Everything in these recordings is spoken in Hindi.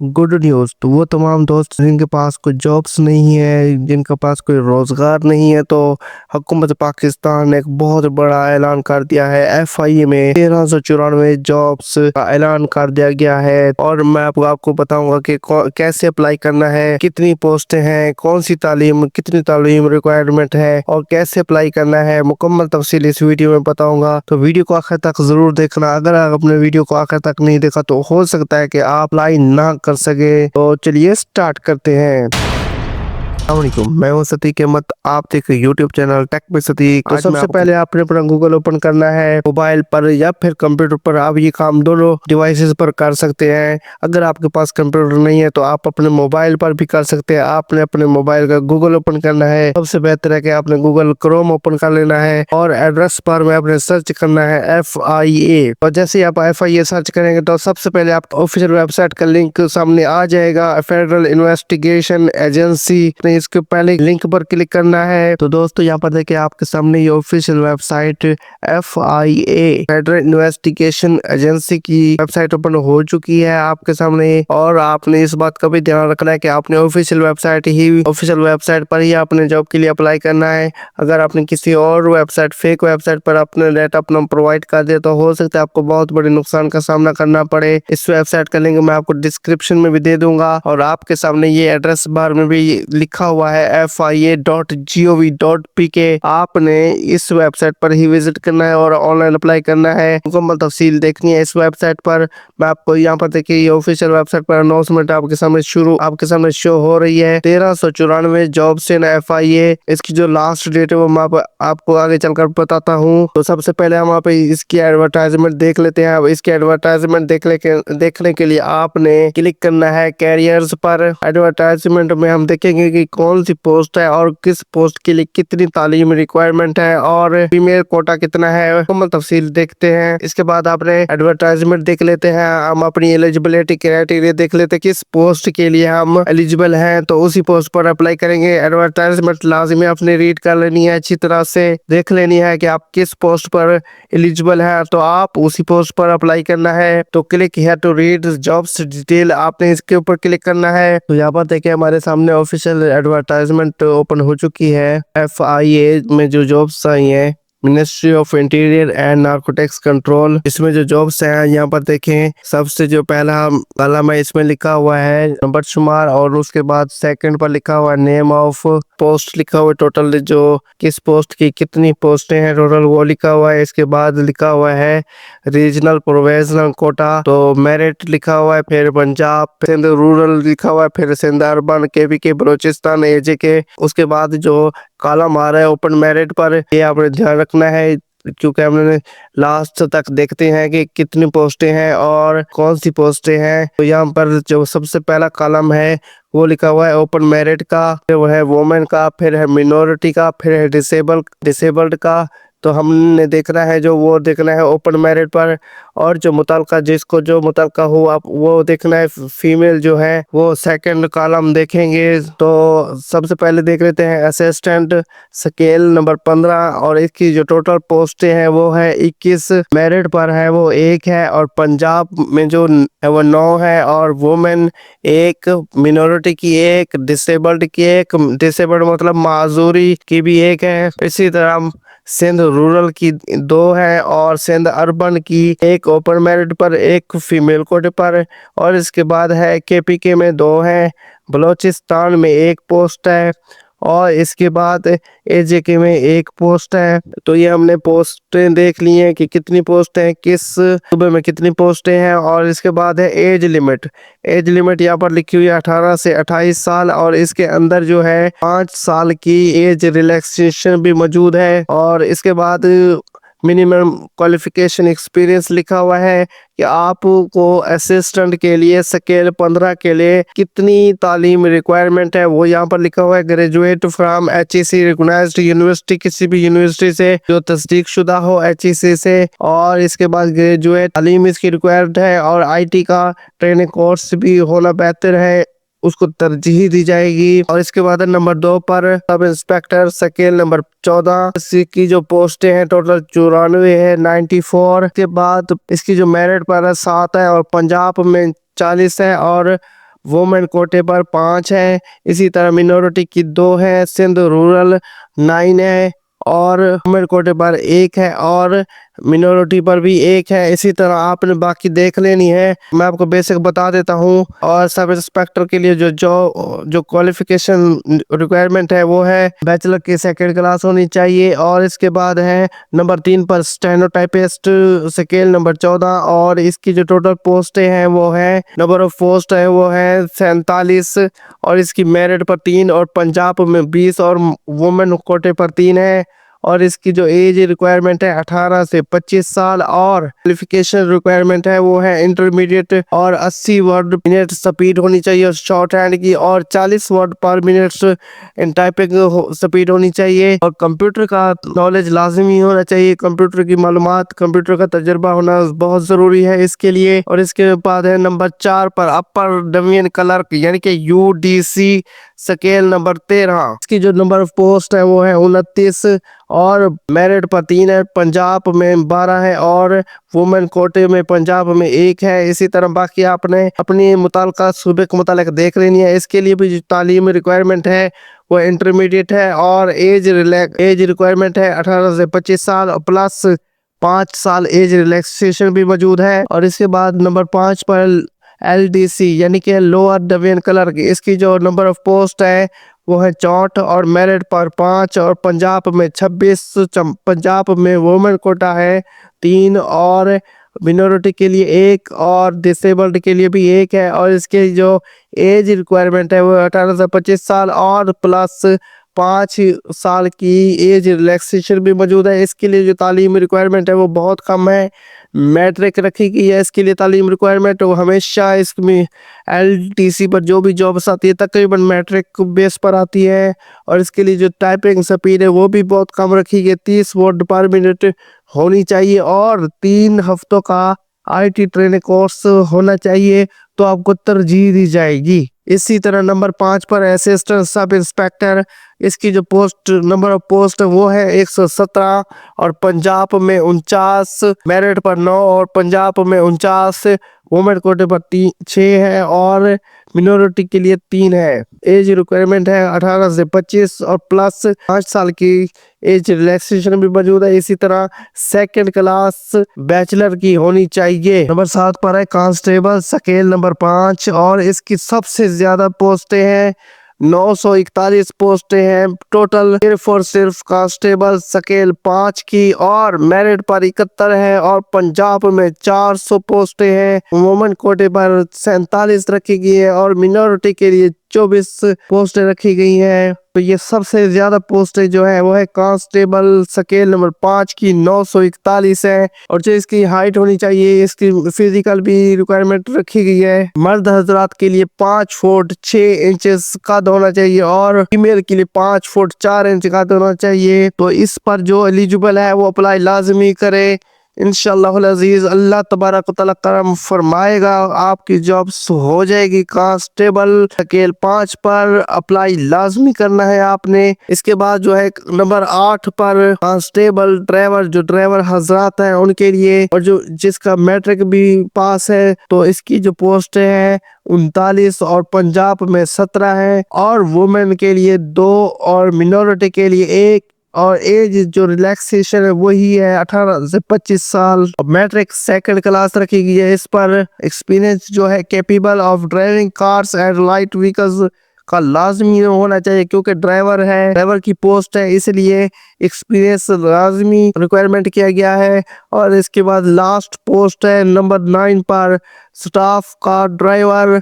गुड न्यूज़ तो वो तमाम दोस्त जिनके पास कोई जॉब्स नहीं है, जिनके पास कोई रोज़गार नहीं है, तो हुकूमत पाकिस्तान ने एक बहुत बड़ा ऐलान कर दिया है। एफआईए में 1394 जॉब्स का ऐलान कर दिया गया है और मैं आपको बताऊंगा कि कैसे अप्लाई करना है, कितनी पोस्टें हैं, कौन सी तालीम, कितनी तालीम रिक्वायरमेंट है और कैसे अप्लाई करना है। मुकम्मल तफसील इस वीडियो में बताऊंगा, तो वीडियो को आखिर तक जरूर देखना। अगर आप अपने वीडियो को आखिर तक नहीं देखा तो हो सकता है कि आप अप्लाई ना कर सके। तो चलिए स्टार्ट करते हैं। अस्सलामुअलैकुम, मैं हूं सतीक अहमद, आप देख रहे यूट्यूब चैनल टेक में सतीक। तो सबसे पहले आपने अपना गूगल ओपन करना है मोबाइल पर या फिर कंप्यूटर पर। आप ये काम दोनों डिवाइसेस पर कर सकते हैं। अगर आपके पास कंप्यूटर नहीं है तो आप अपने मोबाइल पर भी कर सकते हैं। आपने अपने मोबाइल का गूगल ओपन करना है। सबसे बेहतर है कि आपने गूगल क्रोम ओपन कर लेना है और एड्रेस बार में आपने सर्च करना है FIA। और जैसे ही आप FIA सर्च करेंगे तो सबसे पहले आप ऑफिशियल वेबसाइट का लिंक सामने आ जाएगा, फेडरल इन्वेस्टिगेशन एजेंसी। इसके पहले लिंक पर क्लिक करना है। तो दोस्तों यहाँ पर देखिए आपके सामने ये official website FIA federal investigation agency की वेबसाइट ओपन हो चुकी है आपके सामने। और आपने इस बात का भी ध्यान रखना है कि आपने ऑफिशियल वेबसाइट पर ही आपने जॉब के लिए अप्लाई करना है। अगर आपने किसी और वेबसाइट, फेक वेबसाइट पर अपने डाटा अपना प्रोवाइड कर दिया तो हो सकता है आपको बहुत बड़े नुकसान का सामना करना पड़े। इस वेबसाइट का लिंक मैं आपको डिस्क्रिप्शन में भी दे दूंगा और आपके सामने ये एड्रेस बार में भी लिखा हुआ है FIA.gov.pk। आपने इस वेबसाइट पर ही विजिट करना है और ऑनलाइन अप्लाई करना है। मुकम्मल तफसील देखनी है इस वेबसाइट पर। मैं आपको यहाँ पर देखिए ये ऑफिशियल वेबसाइट पर अनाउंसमेंट आपके सामने शो हो रही है। 1394 जॉब्स इन FIA। इसकी जो लास्ट डेट है वो मैं आपको आगे चलकर बताता हूँ। तो सबसे पहले हम आप इसकी एडवर्टाइजमेंट देख लेते हैं। अब इसकी एडवर्टाइजमेंट देखने के लिए आपने क्लिक करना है कैरियर्स पर। एडवर्टाइजमेंट में हम देखेंगे कि कौन सी पोस्ट है और किस पोस्ट के लिए कितनी तालीम रिक्वायरमेंट है और फीमेल कोटा कितना है, मुकम्मल तफसील देखते हैं। इसके बाद आपने एडवर्टाइजमेंट देख लेते हैं। हम अपनी एलिजिबिलिटी क्राइटेरिया देख लेते हैं, किस पोस्ट के लिए हम एलिजिबल हैं तो उसी पोस्ट पर अप्लाई करेंगे। एडवर्टाइजमेंट लाजमी आपने रीड कर लेनी है, अच्छी तरह से देख लेनी है कि आप किस पोस्ट पर एलिजिबल है, तो आप उसी पोस्ट पर अप्लाई करना है। तो click here to read jobs detail, आपने इसके ऊपर क्लिक करना है। तो यहाँ पर देखिए हमारे सामने ऑफिशियल एडवर्टाइजमेंट ओपन हो चुकी है। FIA में जो जॉब्स आई हैं, ministry of interior and narcotics control, इसमें जो जॉब्स हैं यहाँ पर देखें। सबसे जो पहला कॉलम है इसमें लिखा हुआ है नंबर शुमार और उसके बाद सेकंड पर लिखा हुआ है नेम ऑफ पोस्ट, लिखा हुआ है टोटल जो किस पोस्ट की कितनी पोस्टें हैं टोटल वो लिखा हुआ है। इसके बाद लिखा हुआ है रीजनल प्रोविजनल कोटा, तो मेरिट लिखा हुआ है, फिर पंजाब, सिंध रूरल लिखा हुआ है, फिर Sindh urban, KPK Balochistan, AJK। उसके बाद जो कॉलम आ रहा है ओपन मेरिट पर, ये आपने ध्यान रखना है क्योंकि हमने लास्ट तक देखते हैं कि कितनी पोस्टें हैं और कौन सी पोस्टें हैं। तो यहाँ पर जो सबसे पहला कॉलम है वो लिखा हुआ है ओपन मेरिट का, फिर वो है वोमेन का, फिर है मिनोरिटी का, फिर है डिसेबल्ड का। तो हमने देखना है जो वो देखना है ओपन मेरिट पर। और जो मुतलका जिसको जो मुतलका हो आप वो देखना है फीमेल जो है वो सेकंड कॉलम देखेंगे। तो सबसे पहले देख लेते हैं असिस्टेंट स्केल नंबर 15 और इसकी जो टोटल पोस्टें हैं वो है 21। मेरिट पर है वो 1 है और पंजाब में जो है वो 9 है और वुमेन 1, मिनोरिटी की 1, डिसेबल्ड की 1, डिसेबल्ड मतलब माजूरी की भी 1 है। इसी तरह सिंध रूरल की 2 है और सिंध अर्बन की 1 ओपन मेरिट पर, 1 फीमेल कोटे पर। और इसके बाद है KPK में 2 है, बलोचिस्तान में 1 पोस्ट है और इसके बाद AJK में 1 पोस्ट है। तो ये हमने पोस्टें देख ली हैं कि कितनी पोस्ट हैं, किस सूबे में कितनी पोस्टें हैं। और इसके बाद है एज लिमिट यहाँ पर लिखी हुई है 18 से 28 साल और इसके अंदर जो है 5 साल की एज रिलैक्सेशन भी मौजूद है। और इसके बाद मिनिमम क्वालिफिकेशन एक्सपीरियंस लिखा हुआ है कि आपको असिस्टेंट के लिए स्केल 15 के लिए कितनी तालीम रिक्वायरमेंट है वो यहाँ पर लिखा हुआ है। Graduate from HEC recognised university, किसी भी यूनिवर्सिटी से जो तस्दीक शुदा हो HEC से। और इसके बाद ग्रेजुएट तालीम इसकी रिक्वायर्ड है और IT का ट्रेनिंग कोर्स भी होना बेहतर है, उसको तरजीह दी जाएगी। और इसके बाद नंबर 2 पर सब इंस्पेक्टर स्केल नंबर 14, इसकी जो पोस्टें हैं टोटल 94 है, 94। के बाद इसकी जो मेरिट पर है 7 है और पंजाब में 40 है और वुमेन कोटे पर 5 है। इसी तरह मिनोरिटी की 2 है, सिंध रूरल 9 है और वुमेन कोटे पर 1 है और मिनोरिटी पर भी 1 है। इसी तरह आपने बाकी देख लेनी है। मैं आपको बेसिक बता देता हूँ। और सब इंस्पेक्टर के लिए जो क्वालिफिकेशन रिक्वायरमेंट है वो है बैचलर की 2nd क्लास होनी चाहिए। और इसके बाद है नंबर 3 पर स्टेनोटाइपिस्ट स्केल नंबर 14 और इसकी जो टोटल पोस्टें हैं वो है नंबर ऑफ पोस्ट है वो है 47 और इसकी मेरिट पर 3 और पंजाब में 20 और वुमेन कोटे पर 3 है। और इसकी जो एज रिक्वायरमेंट है 18 से 25 साल और क्वालिफिकेशन रिक्वायरमेंट है वो है इंटरमीडिएट और 80 वर्ड मिनट स्पीड होनी चाहिए शॉर्ट हैंड की और 40 वर्ड पर मिनट इन टाइपिंग स्पीड होनी चाहिए। और कंप्यूटर का नॉलेज लाजमी होना चाहिए। कंप्यूटर की मालूमात, कंप्यूटर का तजुर्बा होना बहुत जरूरी है इसके लिए। और इसके बाद है नंबर 4 पर अपर डिवीजन क्लर्क यानी कि UDC स्केल नंबर 13। इसकी जो नंबर ऑफ पोस्ट है वो है 29 और मेरिट पर 3 है। पंजाब में 12 है और वुमेन कोटे में पंजाब में 1 है। इसी तरह बाकी आपने अपनी मुताल्लिका सूबे के मुतालिक देख लेनी है। इसके लिए भी जो तालीम रिक्वायरमेंट है वो इंटरमीडिएट है और एज रिक्वायरमेंट है 18 से 25 साल प्लस 5 साल एज रिलैक्सेशन भी मौजूद है। और इसके बाद नंबर 5 पर LDC यानी कि लोअर डिवीजन क्लर्क, इसकी जो नंबर ऑफ पोस्ट है वो है 64 और मेरिट पर 5 और पंजाब में 26। पंजाब में वुमेन कोटा है 3 और मिनोरिटी के लिए 1 और डिसेबल्ड के लिए भी 1 है। और इसके जो एज रिक्वायरमेंट है वो 18 से 25 साल और प्लस 5 साल की एज रिलैक्सेशन भी मौजूद है। इसके लिए जो तालीम रिक्वायरमेंट है वो बहुत कम है। मैट्रिक रखी गई है इसके लिए तालीम रिक्वायरमेंट। वो हमेशा इसमें LTC पर जो भी जॉब्स आती है तकरीबन मैट्रिक बेस पर आती है। और इसके लिए जो टाइपिंग स्पीड है वो भी बहुत कम रखी गई, 30 वर्ड पर मिनट होनी चाहिए और 3 हफ्तों का IT ट्रेनिंग कोर्स होना चाहिए तो आपको तरजीह दी जाएगी। इसी तरह नंबर 5 पर असिस्टेंट सब इंस्पेक्टर, इसकी जो पोस्ट नंबर ऑफ पोस्ट वो है 117 और पंजाब में 49, मेरिट पर 9 और पंजाब में 49, वुमेन कोटे पर 6 है और मिनोरिटी के लिए 3 है। एज रिक्वायरमेंट है 18 से 25 और प्लस 5 साल की एज रिलैक्सेशन भी मौजूद है। इसी तरह 2nd क्लास बैचलर की होनी चाहिए। नंबर 7 पर है कांस्टेबल स्केल नंबर 5 और इसकी सबसे ज्यादा पोस्टें हैं 941 पोस्टें हैं टोटल सिर्फ कांस्टेबल स्केल 5 की और मेरिट पर 71 है। और पंजाब में 400 पोस्टें हैं। वुमेन कोटे पर 47 रखी गई है और मिनोरिटी के लिए 24 पोस्टें रखी गई हैं। तो ये सबसे ज्यादा पोस्टें जो है वो है कांस्टेबल स्केल नंबर 5 की 941 है। और जो इसकी हाइट होनी चाहिए, इसकी फिजिकल भी रिक्वायरमेंट रखी गई है। मर्द हजरात के लिए 5 फुट 6 इंचेस कद होना चाहिए और फीमेल के लिए 5 फुट 4 इंच कद होना चाहिए। तो इस पर जो एलिजिबल है वो अप्लाई लाजमी करे। इंशाअल्लाह अजीज अल्लाह तबारक व तआला करम फरमाएगा, आपकी जॉब हो जाएगी। कांस्टेबल स्केल 5 पर अप्लाई लाजमी करना है आपने। इसके बाद जो है नंबर 8 पर कांस्टेबल ड्राइवर, जो ड्राइवर हजरात हैं उनके लिए और जो जिसका मैट्रिक भी पास है तो इसकी जो पोस्ट है 39 और पंजाब में 17 है और वुमेन के लिए 2 और मिनोरिटी के लिए 1 और एज जो रिलैक्सेशन है वही है 18 से 25 साल। मैट्रिक 2nd क्लास रखी गई है। इस पर एक्सपीरियंस जो है capable of driving cars and light vehicles का लाजमी होना चाहिए क्योंकि ड्राइवर है, ड्राइवर की पोस्ट है, इसलिए एक्सपीरियंस लाजमी रिक्वायरमेंट किया गया है। और इसके बाद लास्ट पोस्ट है नंबर 9 पर स्टाफ कार ड्राइवर,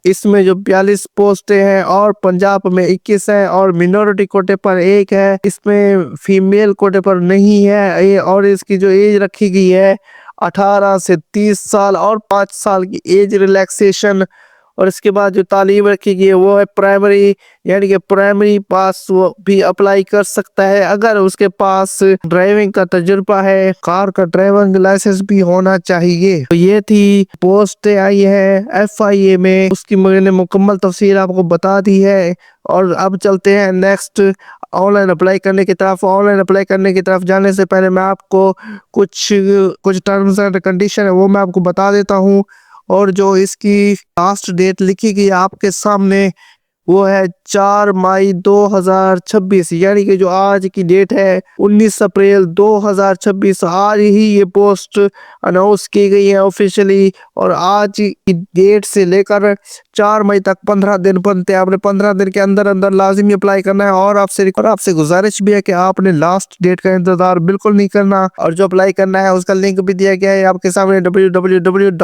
इसमें जो 42 पोस्टें हैं और पंजाब में 21 है और मिनोरिटी कोटे पर 1 है। इसमें फीमेल कोटे पर नहीं है। और इसकी जो एज रखी गई है 18 से 30 साल और 5 साल की एज रिलैक्सेशन। और इसके बाद जो तालीम रखी गई है वो है प्राइमरी, यानी कि प्राइमरी पास वो भी अप्लाई कर सकता है अगर उसके पास ड्राइविंग का तजुर्बा है। कार का ड्राइविंग लाइसेंस भी होना चाहिए। तो ये थी पोस्ट आई है FIA में, उसकी मैंने मुकम्मल तफसील आपको बता दी है। और अब चलते हैं नेक्स्ट ऑनलाइन अप्लाई करने की तरफ। ऑनलाइन अप्लाई करने की तरफ जाने से पहले मैं आपको कुछ टर्म्स एंड कंडीशन है वो मैं आपको बता देता हूँ। और जो इसकी लास्ट डेट लिखी गई आपके सामने वो है 4 मई 2026, यानी कि जो आज की डेट है 19 अप्रैल 2026। आज ही ये पोस्ट अनाउंस की गई है ऑफिशियली, और आज की डेट से लेकर 4 मई तक 15 दिन बनते हैं। आपने 15 दिन के अंदर अंदर लाजिमी अप्लाई करना है, और आपसे गुजारिश भी है कि आपने लास्ट डेट का इंतजार बिल्कुल नहीं करना, और जो अप्लाई करना है उसका लिंक भी दिया गया है आपके सामने www.npftas.pk।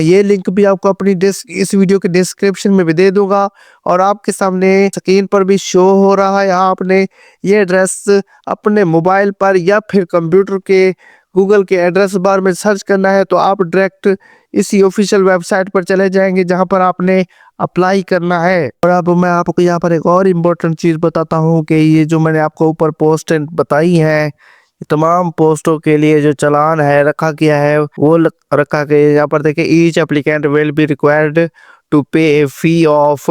ये लिंक भी आपको अपनी इस वीडियो के डिस्क्रिप्शन में भी दे दूंगा, और आपके सामने स्क्रीन पर भी शो हो रहा है। आपने ये एड्रेस अपने मोबाइल पर या फिर कंप्यूटर के गूगल के एड्रेस बार में सर्च करना है, तो आप डायरेक्ट इसी ऑफिशियल वेबसाइट पर चले जाएंगे जहां पर आपने अप्लाई करना है। और अब मैं आपको यहाँ पर एक और इम्पोर्टेंट चीज बताता हूँ कि ये जो मैंने आपको ऊपर पोस्ट बताई है, तमाम पोस्टों के लिए जो चालान है रखा गया है वो रखा गया है। यहाँ पर देखिए, each applicant will be required to pay a fee of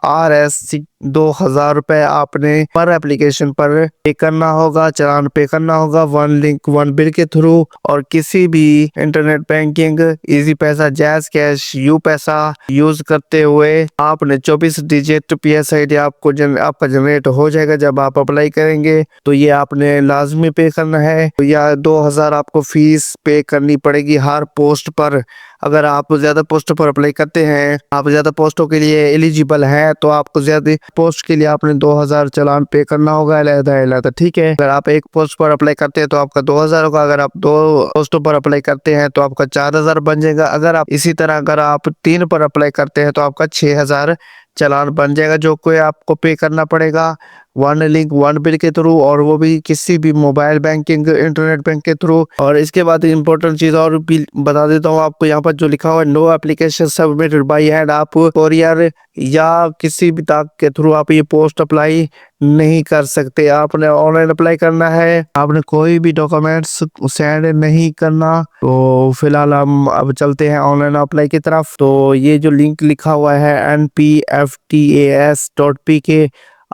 RS 2000 रुपए आपने पर एप्लीकेशन पर पे करना होगा, चालान पे करना होगा, वन लिंक वन बिल के थ्रू, और किसी भी इंटरनेट बैंकिंग, इजी पैसा, जैज कैश, यू पैसा यूज करते हुए आपने 24 डिजिट PSID आपका जनरेट हो जाएगा जब आप अप्लाई करेंगे। तो ये आपने लाजमी पे करना है, या 2000 आपको फीस पे करनी पड़ेगी हर पोस्ट पर। अगर आप ज्यादा पोस्टों पर अप्लाई करते हैं, आप ज्यादा पोस्टों के लिए एलिजिबल हैं, तो आपको ज्यादा पोस्ट के लिए आपने 2000 चालान पे करना होगा अलग-अलग, ठीक है। अगर आप एक पोस्ट पर अप्लाई करते हैं तो आपका 2000 होगा, अगर आप 2 पोस्टों पर अप्लाई करते हैं तो आपका 4000 बन जाएगा। अगर आप 3 पर अप्लाई करते हैं तो आपका 6000 चालान बन जाएगा, जो कोई आपको पे करना पड़ेगा वन लिंक वन बिल के थ्रू, और वो भी किसी भी मोबाइल बैंकिंग, इंटरनेट बैंक के थ्रू। और इसके बाद इम्पोर्टेंट चीज और भी बता देता हूँ आपको, यहाँ पर जो लिखा हुआ है no application submitted by hand, आप कोरियर या किसी भी ताक के थ्रू आप ये पोस्ट अप्लाई नहीं कर सकते। आपने ऑनलाइन अप्लाई करना है, आपने कोई भी डॉक्यूमेंट्स सेंड नहीं करना। तो फिलहाल हम अब चलते हैं ऑनलाइन अप्लाई की तरफ। तो ये जो लिंक लिखा हुआ है npftas.pk,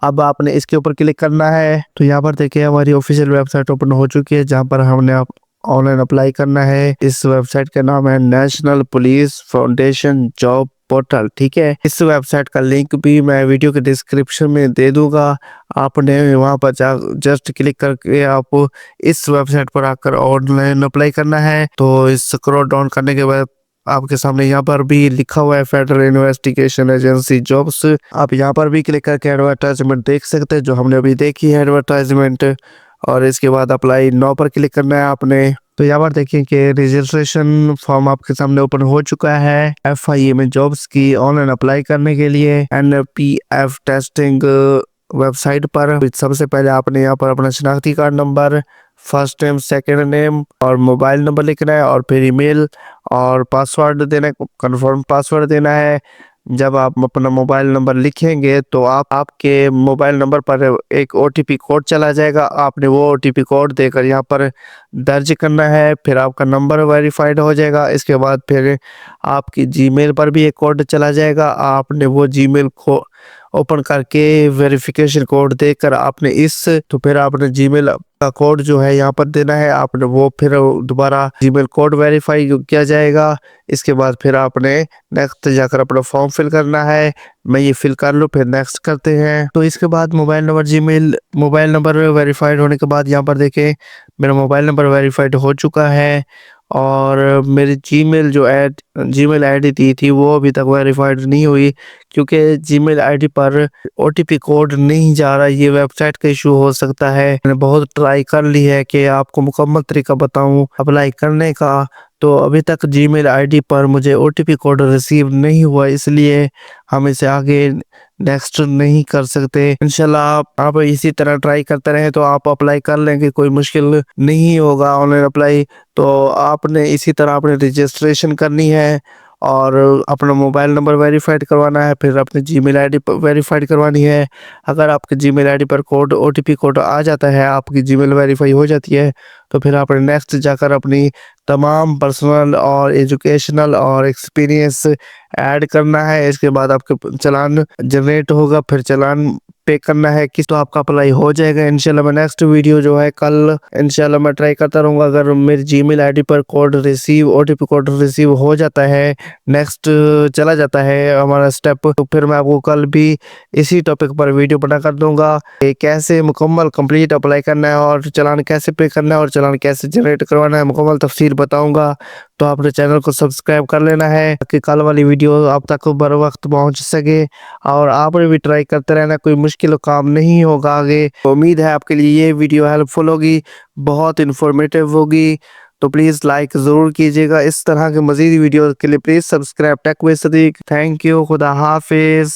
अब आपने इसके ऊपर क्लिक करना है। तो यहाँ पर देखिए हमारी ऑफिशियल वेबसाइट ओपन हो चुकी है जहाँ पर हमने आप ऑनलाइन अप्लाई करना है। इस वेबसाइट का नाम है national police foundation job portal, ठीक है। इस वेबसाइट का लिंक भी मैं वीडियो के डिस्क्रिप्शन में दे दूंगा। आपने वहां पर जस्ट क्लिक करके आप इस वेबसाइट पर आकर ऑनलाइन अप्लाई करना है। तो इस स्क्रॉल डाउन करने के बाद आपके सामने यहाँ पर भी लिखा हुआ है फेडरल इन्वेस्टिगेशन एजेंसी जॉब्स। आप यहाँ पर भी क्लिक करके एडवर्टाइजमेंट देख सकते हैं जो हमने अभी देखी है एडवर्टाइजमेंट, और इसके बाद अप्लाई नाउ पर क्लिक करना है आपने। तो यहाँ पर देखिए कि रजिस्ट्रेशन फॉर्म आपके सामने ओपन हो चुका है FIA में जॉब्स की ऑनलाइन अप्लाई करने के लिए NPF टेस्टिंग वेबसाइट पर। सबसे पहले आपने यहाँ पर अपना शनाख्ती card number, first name, second name और मोबाइल नंबर लिखना है, और फिर ईमेल और पासवर्ड देना है, कंफर्म पासवर्ड देना है। जब आप अपना मोबाइल नंबर लिखेंगे तो आपके मोबाइल नंबर पर एक OTP कोड चला जाएगा। आपने वो OTP कोड देकर यहाँ पर दर्ज करना है, फिर आपका नंबर वेरीफाइड हो जाएगा। इसके बाद फिर आपकी जीमेल पर भी एक कोड चला जाएगा। आपने वो जीमेल को ओपन करके वेरिफिकेशन कोड देकर आपने तो फिर आपने जीमेल का कोड जो है यहाँ पर देना है। आपने वो फिर दोबारा जीमेल कोड वेरीफाई किया जाएगा। इसके बाद फिर आपने नेक्स्ट जाकर अपना फॉर्म फिल करना है। मैं ये फिल कर लूँ, फिर नेक्स्ट करते हैं। तो इसके बाद मोबाइल नंबर वेरीफाइड होने के बाद यहाँ पर देखें मेरा मोबाइल नंबर वेरीफाइड हो चुका है, और मेरी जीमेल आईडी दी थी वो अभी तक वेरीफाइड नहीं हुई, क्योंकि जीमेल आईडी पर OTP कोड नहीं जा रहा। ये वेबसाइट का इशू हो सकता है। मैंने बहुत ट्राई कर ली है कि आपको मुकम्मल तरीका बताऊं अप्लाई करने का, तो अभी तक जीमेल आईडी पर मुझे OTP कोड रिसीव नहीं हुआ, इसलिए हम इसे आगे नेक्स्ट नहीं कर सकते। इंशाल्लाह आप इसी तरह ट्राई करते रहे तो आप अप्लाई कर लेंगे, कोई मुश्किल नहीं होगा ऑनलाइन अप्लाई। तो आपने इसी तरह आपने रजिस्ट्रेशन करनी है और अपना मोबाइल नंबर वेरीफाइड करवाना है, फिर अपनी जीमेल आईडी वेरीफाइड करवानी है। अगर आपके जीमेल आईडी पर OTP कोड आ जाता है, आपकी जीमेल वेरीफाई हो जाती है, तो फिर आपने नेक्स्ट जाकर अपनी तमाम पर्सनल और एजुकेशनल और एक्सपीरियंस ऐड करना है। इसके बाद आपके चालान जनरेट होगा, फिर चालान पे करना है किस, तो आपका अप्लाई हो जाएगा इंशाल्लाह। मैं नेक्स्ट वीडियो जो है कल इंशाल्लाह मैं ट्राई करता रहूँगा। अगर मेरी जीमेल आईडी पर code receive OTP code receive हो जाता है, नेक्स्ट चला जाता है हमारा स्टेप, तो फिर मैं आपको कल भी इसी टॉपिक पर वीडियो बना कर दूंगा कि कैसे मुकम्मल कंप्लीट अप्लाई करना है और चालान कैसे पे करना है और चालान कैसे जनरेट करवाना है, मुकम्मल तफसील बताऊंगा। तो आपने चैनल को सब्सक्राइब कर लेना है ताकि कल वाली वीडियो आप तक बर वक्त पहुंच सके। और आपने भी ट्राई करते रहना, कोई मुश्किल काम नहीं होगा आगे। उम्मीद है आपके लिए ये वीडियो हेल्पफुल होगी, बहुत इन्फॉर्मेटिव होगी। तो प्लीज़ लाइक ज़रूर कीजिएगा। इस तरह के मज़ीद वीडियो के लिए please subscribe take with Sadiq. Thank you, खुदा हाफिज़।